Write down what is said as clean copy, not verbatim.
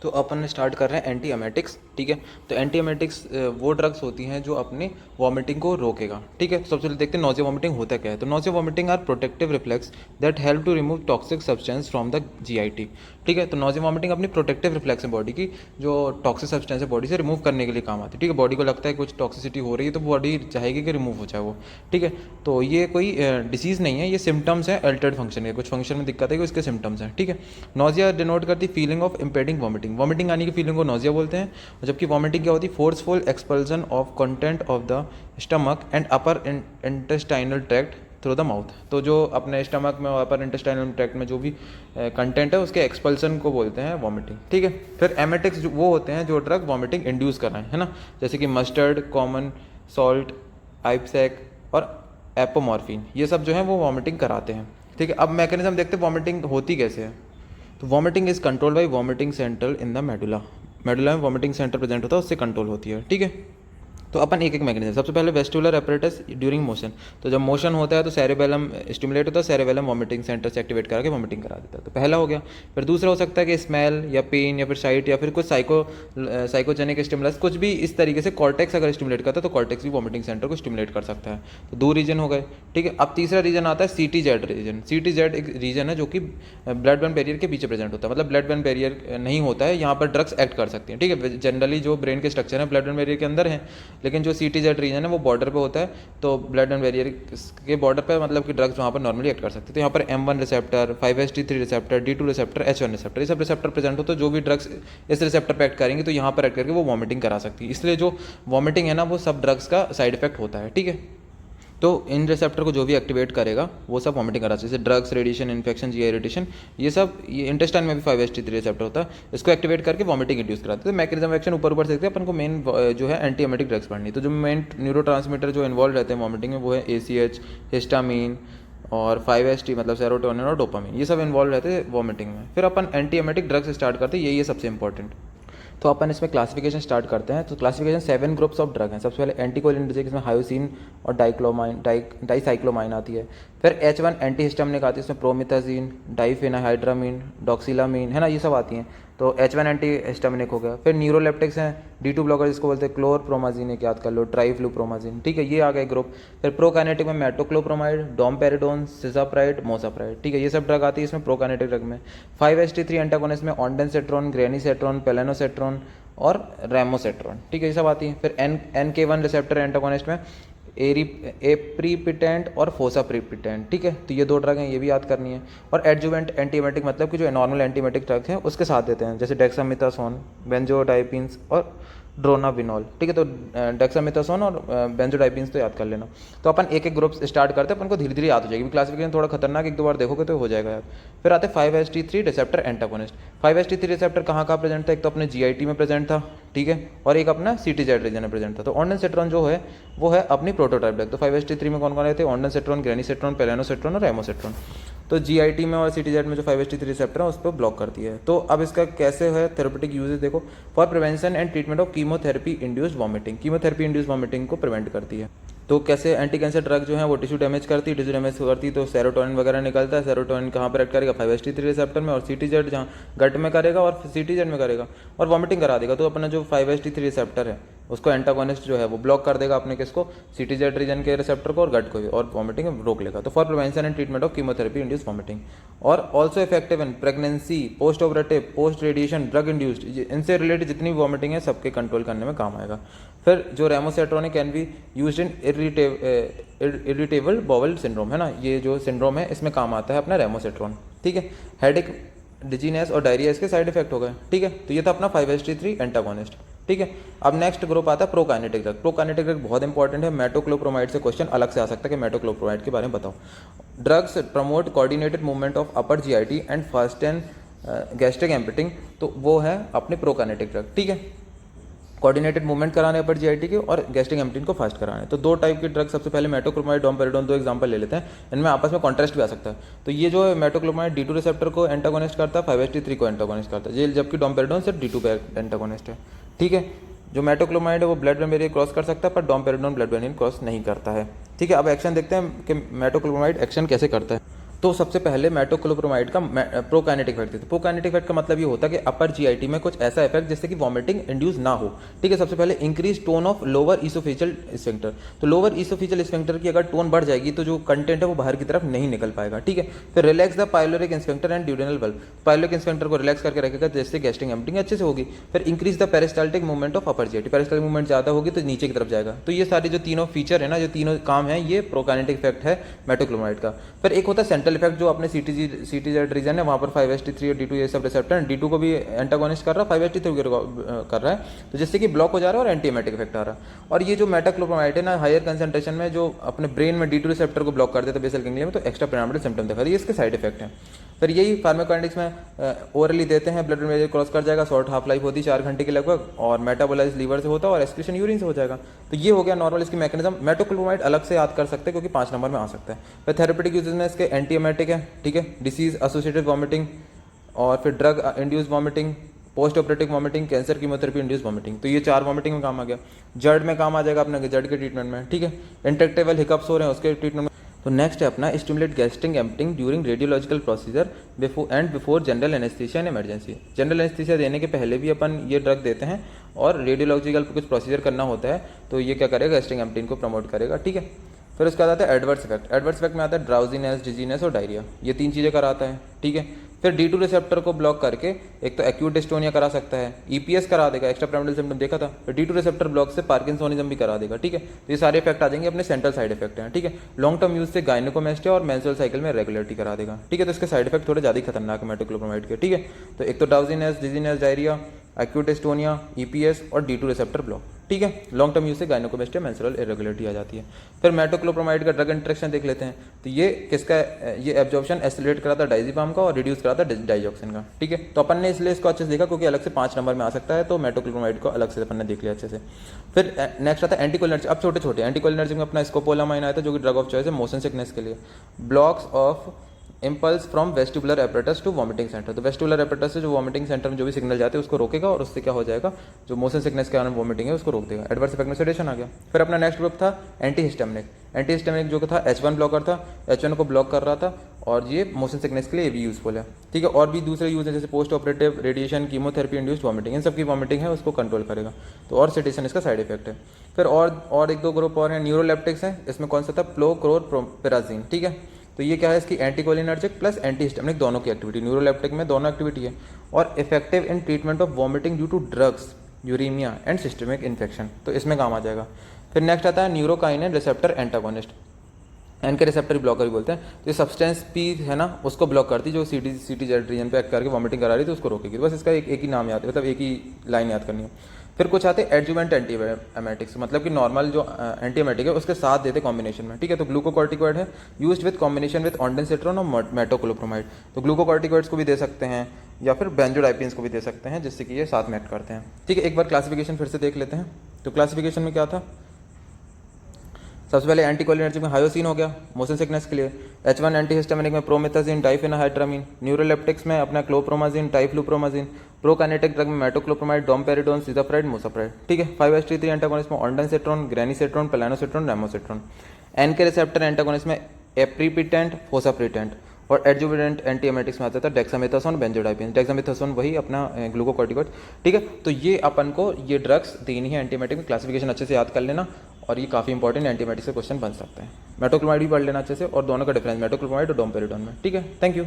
तो अपन स्टार्ट कर रहे हैं एंटी एमेटिक्स, ठीक है। तो एंटी एमेटिक्स वो ड्रग्स होती हैं जो अपने वॉमिटिंग को रोकेगा, ठीक है। तो सबसे पहले देखते हैं नॉजिया वॉमिटिंग होता क्या है। तो nausea vomiting are protective reflex that help to remove toxic substance from the GIT, ठीक है। तो नॉजिया वॉमिटिंग अपनी प्रोटेक्टिव रिफ्लेक्स है बॉडी की, जो टॉक्सिक सब्सटेंस है बॉडी से रिमूव करने के लिए काम आती है, ठीक है। बॉडी को लगता है कुछ टॉक्सिसिटी हो रही है तो बॉडी चाहेगी कि रिमूव हो जाए वो, ठीक है। तो ये कोई डिसीज़ नहीं है, ये सिम्टम्स हैं अल्टर्ड फंक्शन के, कुछ फंक्शन में दिक्कत है कि उसके सिम्टम्स हैं, ठीक है। नॉजिया डिनोट करती feeling of impending vomiting, vomiting आने की फीलिंग को नॉजिया बोलते हैं। और जबकि वॉमिटिंग क्या होती है, forceful expulsion of content of the stomach and upper intestinal tract through the mouth. तो जो अपने स्टमक में और अपर इंटेस्टाइनल ट्रैक्ट में जो भी कंटेंट है उसके एक्सपल्सन को बोलते हैं वॉमिटिंग, ठीक है। फिर एमेटिक्स वो होते हैं जो ड्रग वॉमिटिंग इंड्यूस कर रहे हैं, है ना, जैसे कि मस्टर्ड, कॉमन सॉल्ट, आइपसैक और एपोमॉर्फिन, ये सब जो है वो वॉमिटिंग कराते हैं, ठीक है। अब मैकेनिज्म देखते हैं वॉमिटिंग होती कैसे है। तो vomiting is control by vomiting centre in the medulla, medulla में वॉमिटिंग सेंटर प्रेजेंट होता है, उससे कंट्रोल होती है, ठीक है। तो अपन एक एक मैकेनिज्म, सबसे पहले वेस्टिबुलर एपरेटस ड्यूरिंग मोशन। तो जब मोशन होता है तो सेरेबेलम स्टिमुलेट होता है, सेरेबेलम वॉमिटिंग सेंटर से एक्टिवेट करके वॉमिटिंग करा देता है, तो पहला हो गया। फिर दूसरा हो सकता है कि स्मेल या पेन या फिर साइट या फिर कुछ साइकोजेनिक स्टिमुलस, कुछ भी इस तरीके से कॉर्टेक्स अगर स्टिमुलेट करता है तो कॉर्टेक्स भी वॉमिटिंग सेंटर को स्टिमुलेट कर सकता है। तो दो रीजन हो गए, ठीक है। अब तीसरा रीजन आता है CTZ रीजन। CTZ एक रीजन है जो कि ब्लड ब्रेन बैरियर के पीछे प्रेजेंट होता है, मतलब ब्लड ब्रेन बैरियर नहीं होता है, यहाँ पर ड्रग्स एक्ट कर सकती हैं, ठीक है। जनरली जो ब्रेन के स्ट्रक्चर है ब्लड ब्रेन बैरियर के अंदर है, लेकिन जो CTZ रीजन है वो बॉर्डर पे होता है, तो ब्लड एंड बैरियर के बॉर्डर पे मतलब कि ड्रग्स वहाँ पर नॉर्मली एक्ट कर सकते हैं। तो यहाँ पर M1 receptor, 5HT3 receptor, D2 receptor, H1 receptor, ये सब रिसेप्टर प्रेजेंट हो, तो जो भी ड्रग्स इस रिसेप्टर पे एक्ट करेंगे तो यहाँ पर एक्ट करके वो वॉमिटिंग करा सकती है। इसलिए जो वॉमिटिंग है ना वो सब ड्रग्स का साइड इफेक्ट होता है, ठीक है। तो इन रिसेप्टर को जो भी एक्टिवेट करेगा वो सब वॉमिटिंग करा सकते हैं, जैसे drugs, radiation, infection, GI irritation, ये सब, ये इंटेस्टाइन में भी 5HT3 रिसेप्टर होता है, इसको एक्टिवेट करके वॉमिटिंग इंड्यूस कराते हैं। तो मैकेनिज्म एक्शन ऊपर ऊपर देखते हैं, अपन को मेन जो है एंटी एमेटिक ड्रग्स पढ़नी। तो जो मेन न्यूरोट्रांसमीटर जो इन्वॉल्व रहते हैं वॉमिटिंग में वो है ACH, हिस्टामीन और 5HT मतलब सेरोटोनिन और डोपामिन, ये सब इन्वॉल्व रहते हैं वॉमिटिंग में। फिर अपन एंटी एमेटिक ड्रग्स स्टार्ट करते हैं, ये सबसे इंपॉर्टेंट। तो अपन इसमें क्लासिफिकेशन स्टार्ट करते हैं। तो क्लासिफिकेशन 7 ग्रुप्स ऑफ ड्रग हैं। सबसे पहले एंटीकोलिनर्जिक, इसमें हायोसिन और डाइसाइक्लोमाइन आती है। फिर H1 एंटी हिस्टामिनिक आती है, इसमें प्रोमिथाजिन, डाइफेनाहाइड्रामीन, डॉक्सिलामीन, है ना, ये सब आती हैं। तो H1 एंटी हिस्टामिनिक हो गया। फिर न्यूरोलेप्टिक्स हैं, D2 ब्लॉकर जिसको बोलते हैं, क्लोरप्रोमाजिन, एक याद कर लो, ट्राइफ्लूप्रोमाजिन, ठीक है, ये आ गए ग्रुप। फिर प्रोकाइनेटिक में मेटोक्लोप्रोमाइड, डोमपेरिडोन, सिजाप्राइड, मोसाप्राइड, ठीक है, ये सब ड्रग आती है इसमें प्रोकाइनेटिक ड्रग में। 5HT3 एंटागोनिस्ट में ऑन्डेंसेट्रॉन, ग्रेनीसेट्रॉन, पेलेनोसेट्रॉन और रेमोसेट्रॉन, ठीक है, ये सब आती हैं। फिर NK1 रिसेप्टर एंटागोनिस्ट में एप्रीपिटेंट और फोसाप्रीपिटेंट, ठीक है, तो ये दो ड्रग हैं, ये भी याद करनी है। और एडजुवेंट एंटीएमेटिक मतलब कि जो नॉर्मल एंटीएमेटिक ड्रग हैं उसके साथ देते हैं, जैसे डेक्सामेथासोन, बेंजोडाइपिन्स और ड्रोनाविनॉल, ठीक है। तो डेक्सामेथासोन और बेंजोडाइपिन्स तो याद कर लेना। तो अपन एक एक ग्रुप स्टार्ट करते हैं, अपन को धीरे धीरे याद हो जाएगी, क्लासिफिकेशन थोड़ा खतरनाक, एक दो बार देखोगे तो हो जाएगा याद। फिर आते हैं 5HT3 receptor antagonist. 5HT3 receptor कहाँ कहाँ प्रेजेंट था, एक तो अपने GIT में प्रेजेंट था, ठीक है, और एक अपना CTZ रीजन में प्रेजेंट था। तो ऑन्डेंसेट्रॉन जो है वो है अपनी प्रोटोटाइप ड्रग। तो 5HT3 में कौन कौन रहते हैं, ऑन्डेंसेट्रॉन, ग्रेनीसेट्रॉन, पेलेनोसेट्रॉन और रेमोसेट्रॉन। तो GIT में और CTZ में जो 5HT3 रिसेप्टर है उस पर ब्लॉक करती है। तो अब इसका कैसे है थेरेपेटिक यूजेस देखो। For prevention and treatment of chemotherapy induced vomiting, chemotherapy induced vomiting को प्रिवेंट करती है। तो कैसे एंटी कैंसर ड्रग जो है वो टिश्यू डैमेज करती है, टिश्यू डैमेज करती है तो सेरोटोनिन वगैरह निकलता है। सेरोटोनिन कहाँ पर एक्ट करेगा, 5HT3 रिसेप्टर में, और CTZ जहाँ गट में करेगा और CTZ में करेगा और वॉमिटिंग करा देगा। तो अपना जो 5HT3 रिसेप्टर है उसको एंटागोनिस्ट जो है वो ब्लॉक कर देगा अपने किसको, CTZ रीजन के रिसेप्टर को और गट को भी, और वॉमिटिंग रोक लेगा। तो for prevention and treatment of chemotherapy induced vomiting. और also effective in pregnancy, post operative, post radiation, drug induced, इनसे रिलेटेड जितनी भी वॉमिटिंग है सबके कंट्रोल करने में काम आएगा। फिर जो ramosetron can be used in irritable bowel syndrome, है ना, ये जो सिंड्रोम है इसमें काम आता है अपना रेमोसेट्रॉन, ठीक है। हेडेक, डिजीनेस और डायरिया इसके साइड इफेक्ट हो गए, ठीक है। तो ये था अपना 5HT3 एंटागोनिस्ट, ठीक है। अब नेक्स्ट ग्रुप आता है प्रोकाइनेटिक ड्रग। प्रोकाइनेटिक ड्रग बहुत इंपॉर्टेंट है, मेटोक्लोप्रोमाइड से क्वेश्चन अलग से आ सकता है कि मेटोक्लोप्रोमाइड के बारे में बताओ। Drugs promote coordinated movement of upper GIT and fast and gastric emptying, तो वो है अपने प्रोकाइनेटिक ड्रग, ठीक है। कोऑर्डिनेटेड मूवमेंट कराने अपर GIT के और गैस्ट्रिक एम्पिटिन को फास्ट कराने। तो दो टाइप के ड्रग, सबसे पहले मेटोक्लोप्रोमाइड, डोमपेरिडोन, दो एग्जांपल ले लेते हैं, इनमें आपस में कॉन्ट्रास्ट भी आ सकता है। तो ये जो मेटोक्लोप्रोमाइड D2 रिसेप्टर को एंटागोनिस्ट करता है, 5HT3 को एंटागोनिस्ट करता है, जबकि डोमपेरिडोन सिर्फ D2 पे एंटागोनिस्ट है, ठीक है। जो मेटोक्लोप्रोमाइड है वो ब्लड ब्रेन बैरियर क्रॉस कर सकता है, पर डोमपेरिडोन ब्लड ब्रेन क्रॉस नहीं करता है, ठीक है। अब एक्शन देखते हैं कि मेटोक्लोप्रोमाइड एक्शन कैसे करता है। तो सबसे पहले मेटोक्लोप्रोमाइड का प्रोकाइनेटिक इफेक्ट देते हैं। प्रोकाइनेटिक इफेक्ट का मतलब ये होता है कि अपर जीआईटी में कुछ ऐसा इफेक्ट जिससे कि वॉमिटिंग इंड्यूस ना हो, ठीक है। सबसे पहले increase tone of lower oesophageal sphincter, तो लोअर ईसोफेजियल स्फिंक्टर की अगर टोन बढ़ जाएगी तो जो कंटेंट है वो बाहर की तरफ नहीं निकल पाएगा, ठीक है। फिर relax the pyloric sphincter and duodenal valve, pyloric sphincter को रिलैक्स करके रखेगा जिससे गैस्ट्रिक एम्पटिंग अच्छे से होगी। फिर increase the peristaltic movement of upper GIT, peristaltic movement ज़्यादा होगी तो नीचे की तरफ जाएगा। तो ये सारे जो तीनों फीचर है ना, जो तीनों काम है, ये प्रोकाइनेटिक इफेक्ट है मेटोक्लोप्रोमाइड का। फिर एक होता है सेंट्रल इफेक्ट जो अपने सीटीजेड रीजन है वहाँ पर 5HT3 और D2 ये सब रिसेप्टर है, D2 को भी एंटागोनिस्ट कर रहा है, 5HT3 कर रहा है, तो जिससे कि ब्लॉक हो जा रहा है और एंटीएमेटिक इफेक्ट आ रहा है। और ये जो मेटोक्लोप्रोमाइड है ना, हायर कंसंट्रेशन में जो अपने ब्रेन में D2 रिसेप्टर को ब्लॉक कर देता है बेसल गैंग्लिया में, तो एक्स्ट्रा पिरामिडल सिम्टम दिखा ये इसके साइड इफेक्ट है। फिर यही फार्माकोकाइनेटिक्स में ओरली देते हैं, ब्लड में क्रॉस कर जाएगा, शॉर्ट हाफ लाइफ होती है 4 घंटे के लगभग, और मेटाबोलाइज लीवर से होता है और एक्सक्रीशन यूरिन से हो जाएगा। तो ये हो गया नॉर्मल इसकी मैकेनिज्म। मेटोक्लोप्रोमाइड अलग से याद कर सकते हैं क्योंकि 5 नंबर में आ सकता है। फिर थेरेपेटिक यूजेस में इसके एंटीएमेटिक है, ठीक है, डिसीज एसोसिएटेड वॉमिटिंग, और फिर drug induce vomiting, post operative vomiting, cancer chemotherapy induce vomiting, तो ये 4 वॉमिटिंग में काम आ गया। जड़ में काम आ जाएगा अपने, जड़ के ट्रीटमेंट में, ठीक है। इंट्रैक्टेबल हिकअप्स हो रहे हैं उसके ट्रीटमेंट में। तो नेक्स्ट है अपना stimulate gastric emptying during radiological procedure before general anaesthesia and emergency. General anaesthesia देने के पहले भी अपन ये ड्रग देते हैं, और रेडियोलॉजिकल कुछ प्रोसीजर करना होता है तो ये क्या करेगा, गैस्ट्रिक एम्पटिंग को प्रमोट करेगा, ठीक है। फिर उसके बाद आता है एडवर्स इफेक्ट। एडवर्स इफेक्ट में आता है ड्राउजीनेस, डिजीनेस और डायरिया, ये 3 चीज़ें कराता है, ठीक है। फिर D2 रिसेप्टर को ब्लॉक करके एक तो एक्यूट डिस्टोनिया करा सकता है, EPS करा देगा, एक्स्ट्रा पिरामिडल सिम्टम देखा था। फिर D2 रिसेप्टर ब्लॉक से पार्किंसोनिज्म भी करा देगा, ठीक है। तो ये सारे इफेक्ट आ जाएंगे अपने सेंट्रल साइड इफेक्ट हैं, ठीक है। लॉन्ग टर्म यूज से गायनेकोमेस्टिया और मेंस्ट्रुअल साइकिल में रेगुलरिटी करा देगा, ठीक है। तो इसके साइड इफेक्ट थोड़े ज़्यादा ही खतरनाक है मेटोक्लोप्रोमाइड के, ठीक है। तो एक तो drowsiness, dizziness, diarrhoea, acute dystonia, EPS और D2 रिसेप्टर ब्लॉक, ठीक है। लॉन्ग टर्म यूज से गायनेकोमेस्टिया, मेंस्ट्रुअल इरेगुलरिटी आ जाती है। फिर मेटोक्लोप्रोमाइड का ड्रग इंटरेक्शन देख लेते हैं। तो ये किसका, ये एब्जॉर्प्शन एक्सेलरेट कराता है डाइजिपाम का और रिड्यूस कराता है डाइजॉक्सिन का, ठीक है। तो अपन ने इसलिए इसको अच्छे से देखा क्योंकि अलग से 5 नंबर में आ सकता है, तो मेटोक्लोप्रोमाइड को अलग से अपन ने देख लिया अच्छे से। फिर नेक्स्ट आता है एंटीकोलिनर्जिक। अब छोटे छोटे एंटीकोलिनर्जिक में अपना स्कोपोलामाइन आया था जो कि ड्रग ऑफ चॉइस है मोशन सिकनेस के लिए। Blocks of impulse from vestibular apparatus to vomiting centre, तो वेस्टिबुलर एपरेटस से जो वॉमिटिंग सेंटर में जो भी सिग्नल जाते हैं उसको रोकेगा और उससे क्या हो जाएगा, जो मोशन सिकनेस के कारण वॉमिटिंग है उसको रोक देगा। एडवर्स इफेक्ट में सेडेशन आ गया। फिर अपना नेक्स्ट ग्रुप था एंटीहिस्टामिनिक। एंटीहिस्टामिनिक जो था H1 ब्लॉकर था, H1 को ब्लॉक कर रहा था, और ये मोशन सिकनेस के लिए ये भी यूजफुल है, ठीक है। और भी दूसरे यूज है जैसे post operative radiation, chemotherapy induced vomiting, इन सब की वॉमिटिंग है उसको कंट्रोल करेगा। तो और सेडेशन इसका साइड इफेक्ट है। फिर और 1-2 ग्रुप और हैं, न्यूरोलेप्टिक्स हैं। इसमें कौन सा था, प्लोक्लोरपिराजीन, ठीक है। तो ये क्या है, इसकी एंटीकोलिनर्जिक प्लस एंटीहिस्टामिनिक दोनों की एक्टिविटी, न्यूरोलेप्टिक में दोनों एक्टिविटी है। और effective in treatment of vomiting due to drugs, uraemia and systemic infection, तो इसमें काम आ जाएगा। फिर नेक्स्ट आता है neurokinin receptor antagonist, N K receptor blocker भी बोलते हैं। तो ये सब्सटेंस पी है ना, उसको ब्लॉक करती जो सीटीजेड रीजन पे एक्ट करके वॉमिटिंग करा रही थी उसको रोकेगी। तो बस इसका एक ही नाम याद है, मतलब एक ही लाइन याद करनी है। फिर कुछ आते हैं एडजुवेंट एंटीएमेटिक्स, मतलब कि नॉर्मल जो एंटीएमेटिक है उसके साथ देते कॉम्बिनेशन में, ठीक है। तो ग्लूकोकॉर्टिकॉइड है यूज्ड विद कॉम्बिनेशन विद ऑन्डेंसेट्रोन और मेटोक्लोप्रोमाइड। तो ग्लूकोकॉर्टिकॉइड्स को भी दे सकते हैं या फिर बेंजोडाइपिन्स को भी दे सकते हैं, जिससे कि ये साथ में एक्ट करते हैं, ठीक है। एक बार क्लासिफिकेशन फिर से देख लेते हैं। तो क्लासिफिकेशन में क्या था, सबसे पहले एंटीकोलिनर्जिक में हायोसिन हो गया मोशन सिकनेस के लिए, H1 एंटीहिस्टामिनिक में प्रोमेथाजिन, डाइफेनाहाइड्रामीन, न्यूरोलेप्टिक्स में अपना क्लोप्रोमाजिन, टाइफ्लूप्रोमाजिन, प्रोकाइनेटिक ड्रग में मेटोक्लोप्रोमाइड, डोमपेरिडोन, सिजाफ्राइड, मोसाफ्राइड, ठीक है। 5HT3 एंटागोनिस्ट में ऑन्डेंसेट्रोन, ग्रेनिसेट्रोन, पेलानोसेट्रोन, रेमोसेट्रोन। एन के रिसेप्टर एंटागोनिस्ट में एप्रीपिटेंट, फोसाप्रिटेंट। और एडजुवेंट एंटीएमेटिक्स में आता था डेक्सामेथासोन, बेंजोडाइपिन। डेक्सामेथासोन वही अपना ग्लूकोकॉर्टिकॉइड, ठीक है। तो ये अपन को ये ड्रग्स देनी है एंटीएमेटिक में, क्लासिफिकेशन अच्छे से याद कर लेना, और ये काफ़ी इंपॉर्टेंट एंटीएमेटिक से क्वेश्चन बन सकते हैं। मेटोक्लोप्रोमाइड भी पढ़ लेना अच्छे से, और दोनों का डिफरेंस मेटोक्लोप्रोमाइड और डोमपेरिडोन में, ठीक है। Thank you.